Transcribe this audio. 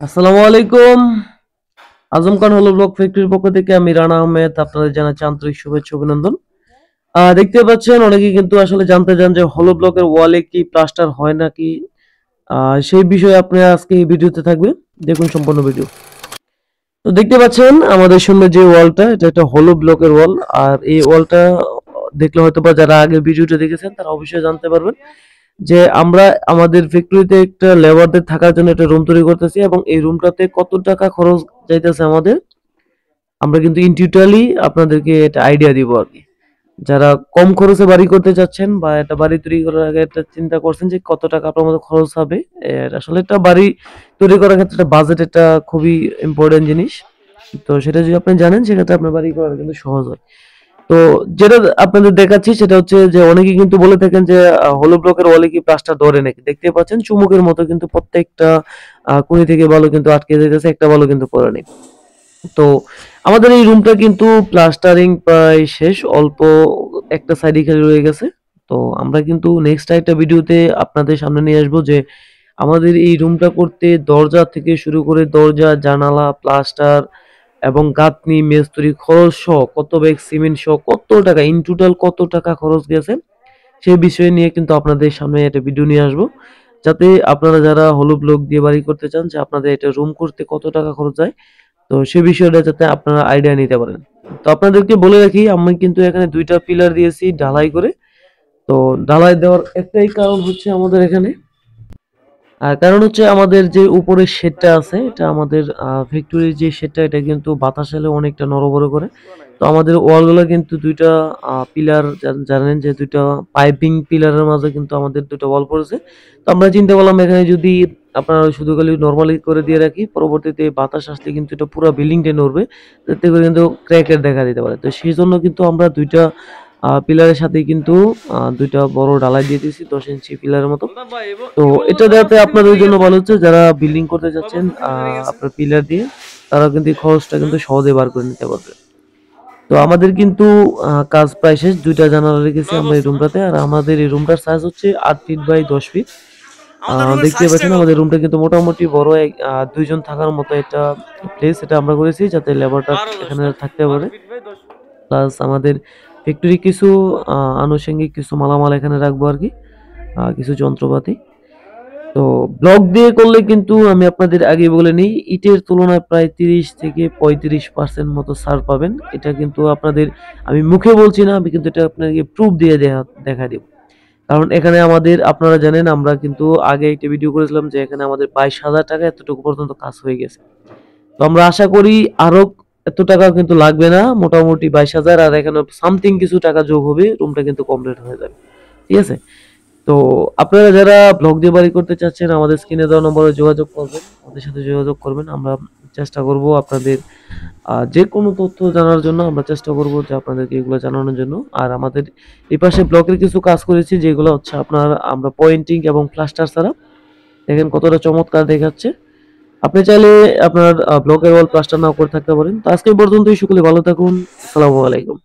আসসালামু আলাইকুম। আজম খান হলো ব্লক ফ্যাক্টরির পক্ষ থেকে আমি রানা আহমেদ আপনাদের জানাচ্ছি আন্তরিক শুভেচ্ছা অভিনন্দন। দেখতে পাচ্ছেন অনেকে কিন্তু আসলে জানতে চান যে হলো ব্লকের ওয়ালে কি প্লাস্টার হয় নাকি, সেই বিষয়ে আপনি আজকে এই ভিডিওতে থাকবে। দেখুন সম্পূর্ণ ভিডিও। তো দেখতে পাচ্ছেন আমাদের সামনে যে ওয়ালটা, এটা একটা হলো ব্লকের ওয়াল। আর এই ওয়ালটা দেখলে হয়তো বা যারা আগে ভিডিওটা দেখেছেন তারা অবশ্যই জানতে পারবেন যে আমরা আমাদের ফ্যাক্টরিতে একটা লেবারদের থাকার জন্য একটা রুম তৈরি করতেছি, এবং এই রুমটাতে কত টাকা খরচ যাইতেছে আমাদের, আমরা কিন্তু ইন টোটালি আপনাদেরকে এটা আইডিয়া দিব আর কি। যারা কম খরচে বাড়ি করতে চাচ্ছেন বা একটা বাড়ি তৈরি করার আগে একটা চিন্তা করছেন যে কত টাকা আপনার মধ্যে খরচ হবে, আসলে একটা বাড়ি তৈরি করার ক্ষেত্রে একটা বাজেট একটা খুবই ইম্পর্টেন্ট জিনিস। তো সেটা যদি আপনি জানেন সেক্ষেত্রে আপনার বাড়ি করা কিন্তু সহজ হয়। তো যেটা আপনাদের দেখাচ্ছি সেটা হচ্ছে যে অনেকে কিন্তু বলে থাকেন যে হলো ব্লকের ওয়ালে কি প্লাস্টার ধরে নাকি। দেখতে পাচ্ছেন চুমুকের মতো কিন্তু প্রত্যেকটা কোণে থেকে বালু কিন্তু আটকে যাইতেছে, একটা বালু কিন্তু পড়ে নেই। তো আমাদের এই রুমটা কিন্তু প্লাস্টারিং প্রায় শেষ, অল্প একটা সাইডে খালি রয়ে গেছে। তো আমরা কিন্তু নেক্সট একটা ভিডিওতে আপনাদের সামনে নিয়ে আসবো যে আমাদের এই রুমটা করতে দরজা থেকে শুরু করে দরজা জানালা প্লাস্টার এবং গাঁথনি মেস্তুরি খরচ সহ কত ব্যাগ সিমেন্ট সহ কত টাকা ইন টোটাল কত টাকা খরচ গেছে সেই বিষয় নিয়ে কিন্তু আপনাদের সামনে একটা ভিডিও নিয়ে আসবো, যাতে আপনারা যারা হলুদ ব্লক দিয়ে বাড়ি করতে চান যে আপনাদের এটা রুম করতে কত টাকা খরচ যায়, তো সে বিষয়টা যাতে আপনারা আইডিয়া নিতে পারেন। তো আপনাদেরকে বলে রাখি আমি কিন্তু এখানে দুইটা পিলার দিয়েছি ঢালাই করে। তো ঢালাই দেওয়ার একটাই কারণ হচ্ছে আমাদের এখানে, আর কারণ হচ্ছে আমাদের যে উপরের শেডটা আছে এটা আমাদের ফ্যাক্টরির যে শেডটা এটা কিন্তু বাতাস এলে অনেকটা নড়বড় করে। তো আমাদের ওয়ালগুলো কিন্তু দুইটা পিলার, জানেন যে দুইটা পাইপিং পিলারের মাঝে কিন্তু আমাদের দুটো ওয়াল পড়েছে। তো আমরা চিন্তা করলাম এখানে যদি আপনারা শুধু খালি নর্মালি করে দিয়ে রাখি, পরবর্তীতে বাতাস আসলে কিন্তু এটা পুরো বিল্ডিংটা নড়বে, এতে করে কিন্তু ক্র্যাকের দেখা দিতে পারে। তো সেই জন্য কিন্তু আমরা দুইটা পিলারের সাথে কিন্তু দুইটা বড় ঢালাই দিয়ে দিয়েছি 10 ইঞ্চি পিলারের মতো। তো এটা যাতে আপনাদের জন্য ভালো হচ্ছে যারা বিল্ডিং করতে যাচ্ছেন আপনার পিলার দিয়ে, তারা কিন্তু এই খরচটা কিন্তু সহজে বার করে নিতে পারবে। তো আমাদের কিন্তু কাজ প্রায় শেষ, দুইটা জানালা রেখেছি আমরা এই রুমটাতে। আর আমাদের এই রুমটার সাইজ হচ্ছে 8 ফিট বাই 10 ফিট। দেখতে পাচ্ছেন আমাদের রুমটা কিন্তু মোটামুটি বড়, দুইজন থাকার মতো একটা প্লেস এটা আমরা করেছি যাতে লেবারটা এখানে থাকতে পারে। প্লাস আমাদের ফ্যাক্টরি কিছু আনুষঙ্গিক কিছু মালামাল এখানে রাখবো আর কি, কিছু যন্ত্রপাতি। তো ব্লক দিয়ে করলে কিন্তু আমি আপনাদের আগে বলে নিই, ইটের তুলনায় প্রায় 30 থেকে 35% মতো ছাড় পাবেন। এটা কিন্তু আপনাদের আমি মুখে বলছি না, আমি কিন্তু এটা আপনাকে প্রুফ দিয়ে দেখা দিব। কারণ এখানে আমাদের আপনারা জানেন আমরা কিন্তু আগে একটা ভিডিও করেছিলাম যে এখানে আমাদের 22,000 টাকা এতটুকু পর্যন্ত কাজ হয়ে গেছে। তো আমরা আশা করি আরো এত টাকা কিন্তু লাগবে না, মোটামুটি 22,000 আর এখানে সামথিং কিছু টাকা যোগ হবে, রুমটা কিন্তু কমপ্লিট হয়ে যাবে। ঠিক আছে। তো আপনারা যারা ব্লগ দিয়ে বাড়ি করতে চাচ্ছেন আমাদের স্ক্রিনে দেওয়া নম্বরে যোগাযোগ করবেন, আমাদের সাথে যোগাযোগ করবেন। আমরা চেষ্টা করব আপনাদের যে কোনো তথ্য জানার জন্য, আমরা চেষ্টা করব যে আপনাদেরকে এগুলো জানানোর জন্য। আর আমাদের এই পাশে ব্লকের কিছু কাজ করেছি যেগুলো হচ্ছে আপনার আমরা পয়েন্টিং এবং প্লাস্টার ছাড়া, দেখেন কতটা চমৎকার দেখাচ্ছে। আপনি চাইলে আপনার ব্লকের ওয়াল প্লাস্টার নাও করে থাকতে পারেন। তো আজকে পর্যন্তই, সকলে ভালো থাকুন। আসসালামু আলাইকুম।